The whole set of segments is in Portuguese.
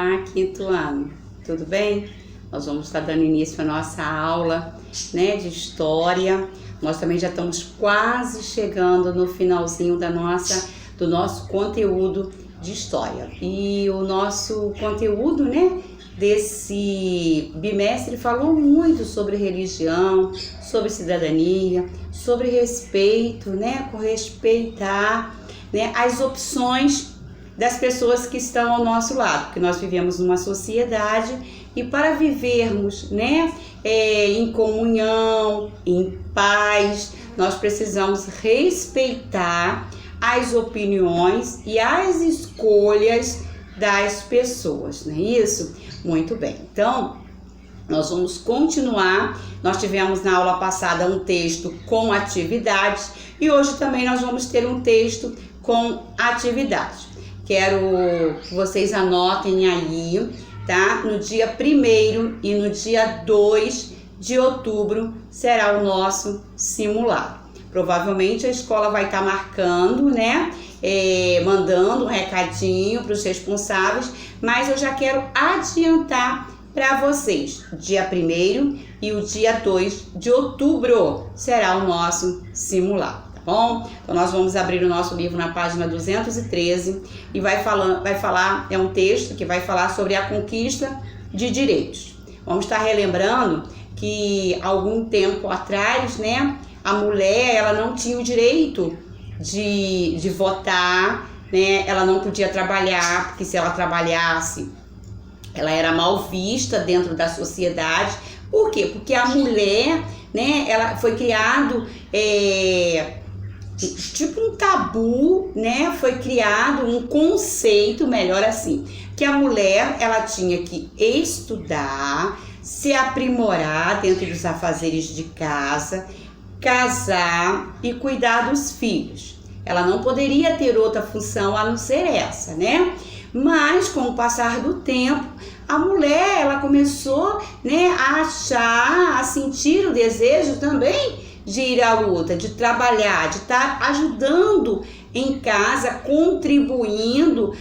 Olá, quinto ano, tudo bem? Nós vamos estar dando início à nossa aula, de história. Nós também já estamos quase chegando no finalzinho do nosso conteúdo de história. E o nosso conteúdo, desse bimestre falou muito sobre religião, sobre cidadania, sobre respeito, respeitar, as opções das pessoas que estão ao nosso lado, porque nós vivemos numa sociedade e para vivermos, em comunhão, em paz, nós precisamos respeitar as opiniões e as escolhas das pessoas, não é isso? Muito bem, então nós vamos continuar. Nós tivemos na aula passada um texto com atividades e hoje também nós vamos ter um texto com atividades. Quero que vocês anotem aí, tá? No dia 1º e no dia 2 de outubro será o nosso simulado. Provavelmente a escola vai estar marcando, mandando um recadinho para os responsáveis, mas eu já quero adiantar para vocês. Dia 1º e o dia 2 de outubro será o nosso simulado. Bom, então nós vamos abrir o nosso livro na página 213 e vai falar, é um texto que vai falar sobre a conquista de direitos. Vamos estar relembrando que algum tempo atrás, a mulher, ela não tinha o direito de votar, ela não podia trabalhar, porque se ela trabalhasse, ela era mal vista dentro da sociedade. Por quê? Porque a mulher, ela foi criado tipo um tabu, foi criado um conceito, melhor assim, que a mulher, ela tinha que estudar, se aprimorar dentro dos afazeres de casa, casar e cuidar dos filhos. Ela não poderia ter outra função a não ser essa, Mas com o passar do tempo, a mulher, ela começou, a achar, a sentir o desejo também de ir à luta, de trabalhar, de estar ajudando em casa, contribuindo,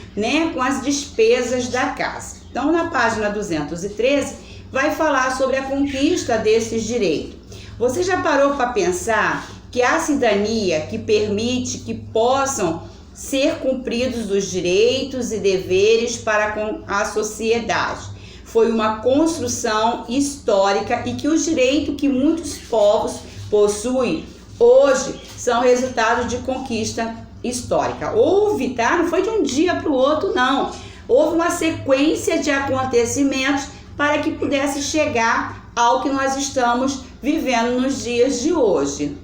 com as despesas da casa. Então, na página 213, vai falar sobre a conquista desses direitos. Você já parou para pensar que a cidadania que permite que possam ser cumpridos os direitos e deveres para com a sociedade foi uma construção histórica e que os direitos que muitos povos possuem hoje são resultado de conquista histórica. Houve, não foi de um dia para o outro, não. Houve uma sequência de acontecimentos para que pudesse chegar ao que nós estamos vivendo nos dias de hoje,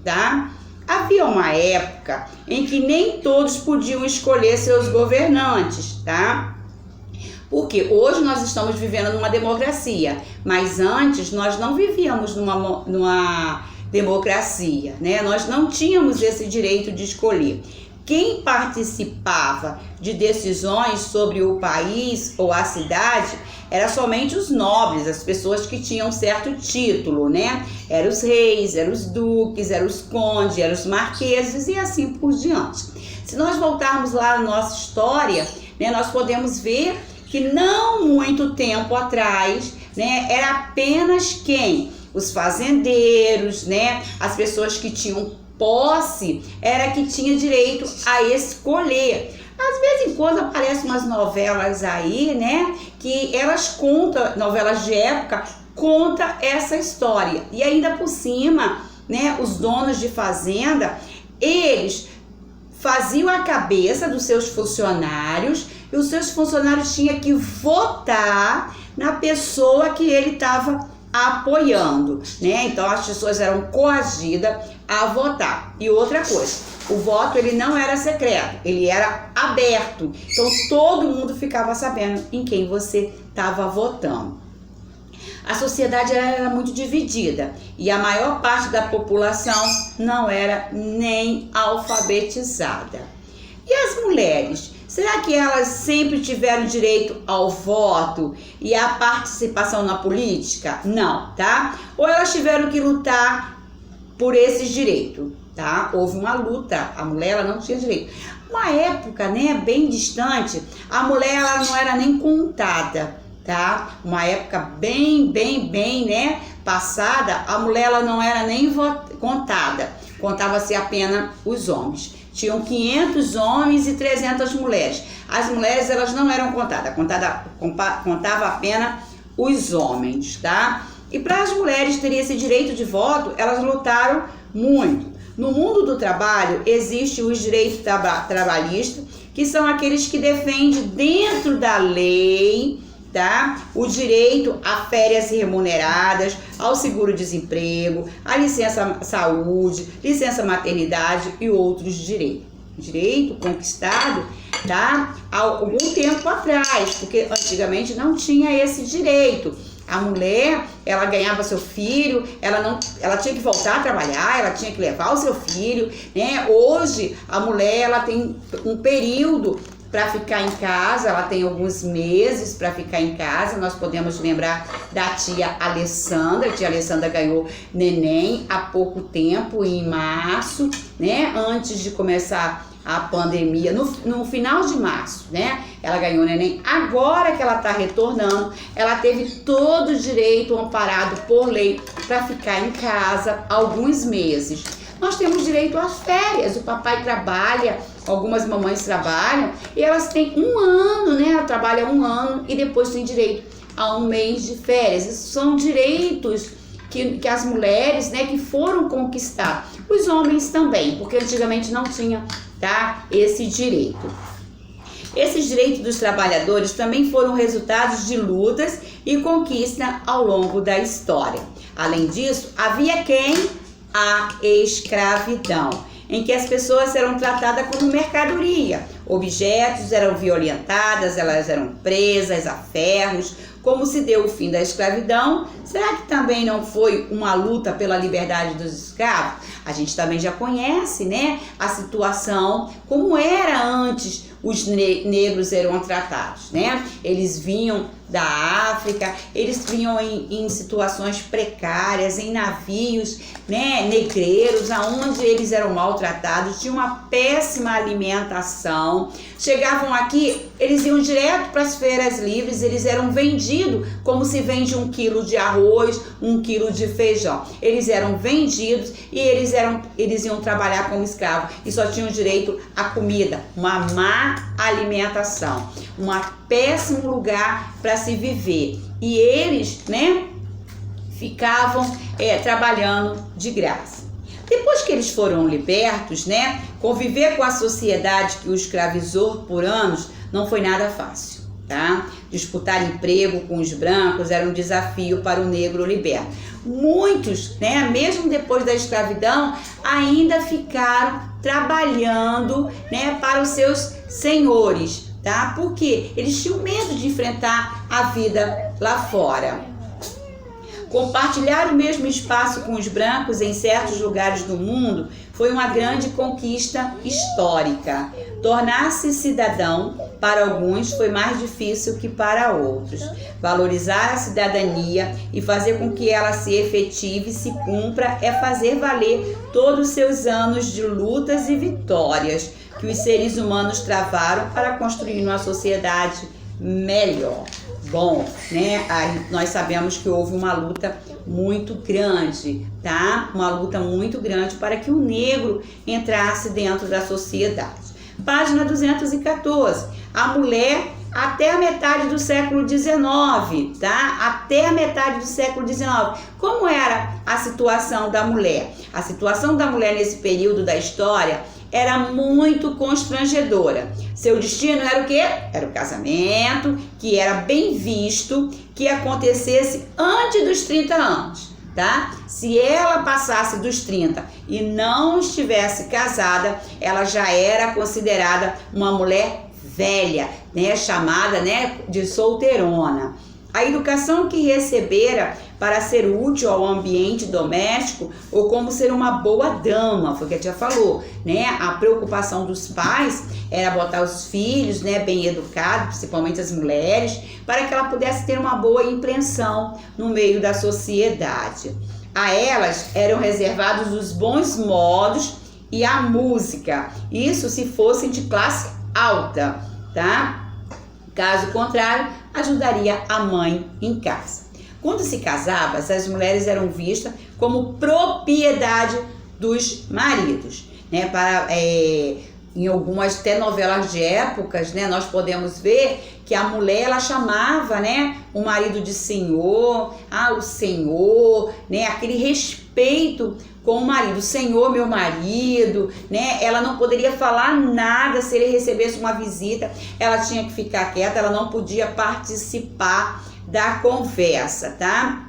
Havia uma época em que nem todos podiam escolher seus governantes, Porque hoje nós estamos vivendo numa democracia, mas antes nós não vivíamos numa democracia, Nós não tínhamos esse direito de escolher. Quem participava de decisões sobre o país ou a cidade era somente os nobres, as pessoas que tinham certo título, Eram os reis, eram os duques, eram os condes, eram os marqueses e assim por diante. Se nós voltarmos lá na nossa história, nós podemos ver que não muito tempo atrás, era apenas quem? Os fazendeiros, as pessoas que tinham posse, era que tinha direito a escolher. Às vezes em quando aparecem umas novelas aí, que elas contam, novelas de época, conta essa história. E ainda por cima, os donos de fazenda, eles faziam a cabeça dos seus funcionários e os seus funcionários tinham que votar na pessoa que ele estava apoiando, Então as pessoas eram coagidas a votar. E outra coisa, o voto ele não era secreto, ele era aberto. Então todo mundo ficava sabendo em quem você estava votando. A sociedade era muito dividida e a maior parte da população não era nem alfabetizada. E as mulheres? Será que elas sempre tiveram direito ao voto e à participação na política? Não, Ou elas tiveram que lutar por esses direitos, Houve uma luta, a mulher ela não tinha direito. Uma época, bem distante, A mulher, ela não era nem contada, tá? Uma época bem, né, passada, a mulher, ela não era nem contada. Contava-se apenas os homens. Tinham 500 homens e 300 mulheres. As mulheres, elas não eram contadas. Contava apenas os homens, tá? E para as mulheres terem esse direito de voto, elas lutaram muito. No mundo do trabalho, existem os direitos trabalhistas, que são aqueles que defendem dentro da lei, tá? O direito a férias remuneradas, ao seguro-desemprego, a licença saúde, licença maternidade e outros direitos. Direito conquistado, tá? Há algum tempo atrás, porque antigamente não tinha esse direito. A mulher, ela ganhava seu filho, ela tinha que voltar a trabalhar, ela tinha que levar o seu filho, né? Hoje, a mulher, ela tem um período para ficar em casa, ela tem alguns meses para ficar em casa. Nós podemos lembrar da tia Alessandra. A tia Alessandra ganhou neném há pouco tempo, em março, né? Antes de começar a pandemia, no final de março, né? Ela ganhou neném. Agora que ela está retornando, ela teve todo o direito amparado por lei para ficar em casa alguns meses. Nós temos direito às férias. O papai trabalha, algumas mamães trabalham e elas têm um ano, né? Ela trabalha um ano e depois tem direito a um mês de férias. Isso são direitos que as mulheres, né, que foram conquistar. Os homens também, porque antigamente não tinha, tá, esse direito. Esses direitos dos trabalhadores também foram resultados de lutas e conquista ao longo da história. Além disso, havia a escravidão, em que as pessoas eram tratadas como mercadoria. Objetos eram violentadas, elas eram presas a ferros. Como se deu o fim da escravidão? Será que também não foi uma luta pela liberdade dos escravos? A gente também já conhece, né, a situação, como era antes os negros eram tratados, né? Eles vinham da África, eles vinham em situações precárias, em navios, né, negreiros, aonde eles eram maltratados, tinham uma péssima alimentação. Chegavam aqui, eles iam direto para as feiras livres, eles eram vendidos como se vende 1 quilo de arroz, 1 quilo de feijão. Eles eram vendidos e eles iam trabalhar como escravos e só tinham direito à comida, uma má alimentação, um péssimo lugar para se viver. E eles, né, ficavam trabalhando de graça. Depois que eles foram libertos, né, conviver com a sociedade que os escravizou por anos não foi nada fácil, tá? Disputar emprego com os brancos era um desafio para o negro liberto. Muitos, né, mesmo depois da escravidão, ainda ficaram trabalhando, né, para os seus senhores, tá? Porque eles tinham medo de enfrentar a vida lá fora. Compartilhar o mesmo espaço com os brancos em certos lugares do mundo foi uma grande conquista histórica. Tornar-se cidadão, para alguns, foi mais difícil que para outros. Valorizar a cidadania e fazer com que ela se efetive e se cumpra é fazer valer todos os seus anos de lutas e vitórias que os seres humanos travaram para construir uma sociedade melhor. Bom, né, nós sabemos que houve uma luta muito grande, tá? Uma luta muito grande para que o negro entrasse dentro da sociedade. Página 214. A mulher até a metade do século XIX, tá? Até a metade do século XIX. Como era a situação da mulher? A situação da mulher nesse período da história era muito constrangedora. Seu destino era o quê? Era o casamento, que era bem visto que acontecesse antes dos 30 anos, tá? Se ela passasse dos 30 e não estivesse casada, ela já era considerada uma mulher velha, né? Chamada, né, de solteirona. A educação que recebera para ser útil ao ambiente doméstico ou como ser uma boa dama, foi o que a tia falou, né? A preocupação dos pais era botar os filhos, né, bem educados, principalmente as mulheres, para que ela pudesse ter uma boa impressão no meio da sociedade. A elas eram reservados os bons modos e a música, isso se fossem de classe alta, tá? Caso contrário, ajudaria a mãe em casa. Quando se casava, as mulheres eram vistas como propriedade dos maridos, né? Em algumas telenovelas de épocas, né, nós podemos ver que a mulher, ela chamava, né, o marido de senhor, o senhor, né, aquele respeito com o marido, senhor, meu marido, né, ela não poderia falar nada se ele recebesse uma visita, ela tinha que ficar quieta, ela não podia participar da conversa, tá?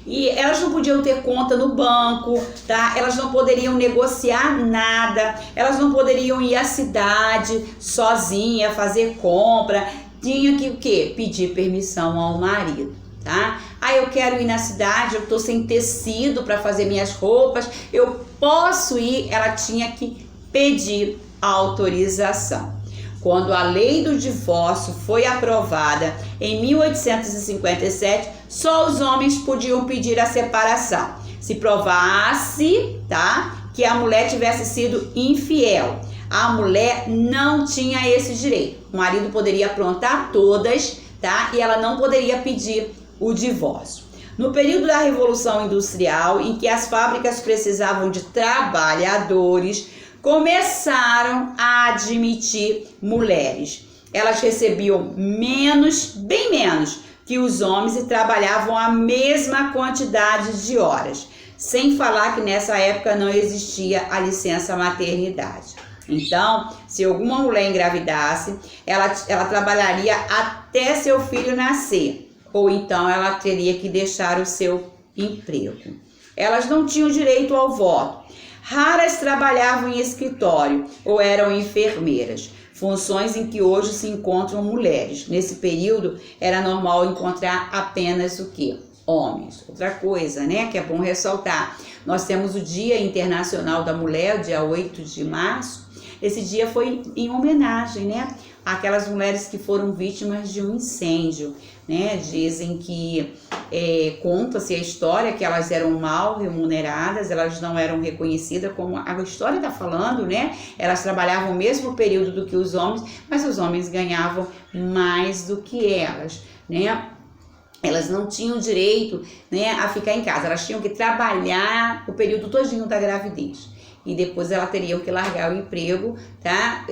E elas não podiam ter conta no banco, tá? Elas não poderiam negociar nada, elas não poderiam ir à cidade sozinha, fazer compra. Tinha que o quê? Pedir permissão ao marido, tá? Eu quero ir na cidade, eu tô sem tecido para fazer minhas roupas, eu posso ir? Ela tinha que pedir autorização. Quando a lei do divórcio foi aprovada em 1857, só os homens podiam pedir a separação. Se provasse, tá, que a mulher tivesse sido infiel, a mulher não tinha esse direito. O marido poderia aprontar todas, tá, e ela não poderia pedir o divórcio. No período da Revolução Industrial, em que as fábricas precisavam de trabalhadores, começaram a admitir mulheres. Elas recebiam bem menos que os homens e trabalhavam a mesma quantidade de horas. Sem falar que nessa época não existia a licença maternidade. Então, se alguma mulher engravidasse, ela trabalharia até seu filho nascer. Ou então ela teria que deixar o seu emprego. Elas não tinham direito ao voto. Raras trabalhavam em escritório ou eram enfermeiras, funções em que hoje se encontram mulheres. Nesse período era normal encontrar apenas o quê? Homens. Outra coisa, né, que é bom ressaltar, nós temos o Dia Internacional da Mulher, o dia 8 de março. Esse dia foi em homenagem, né, àquelas mulheres que foram vítimas de um incêndio, né? Dizem que conta-se a história que elas eram mal remuneradas, elas não eram reconhecidas, como a história está falando, né? Elas trabalhavam o mesmo período do que os homens, mas os homens ganhavam mais do que elas, né? Elas não tinham direito, né, a ficar em casa, elas tinham que trabalhar o período todinho da gravidez. E depois ela teria que largar o emprego, tá?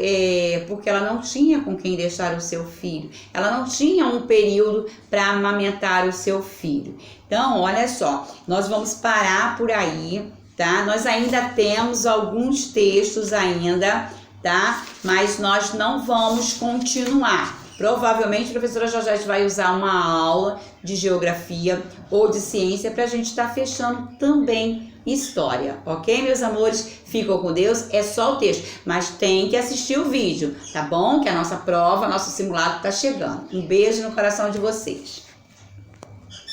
Porque ela não tinha com quem deixar o seu filho. Ela não tinha um período para amamentar o seu filho. Então, olha só, nós vamos parar por aí, tá? Nós ainda temos alguns textos ainda, tá? Mas nós não vamos continuar. Provavelmente a professora Georgette vai usar uma aula de geografia ou de ciência para a gente estar fechando também história, ok, meus amores? Ficam com Deus, é só o texto, mas tem que assistir o vídeo, tá bom? Que a nossa prova, nosso simulado tá chegando. Um beijo no coração de vocês.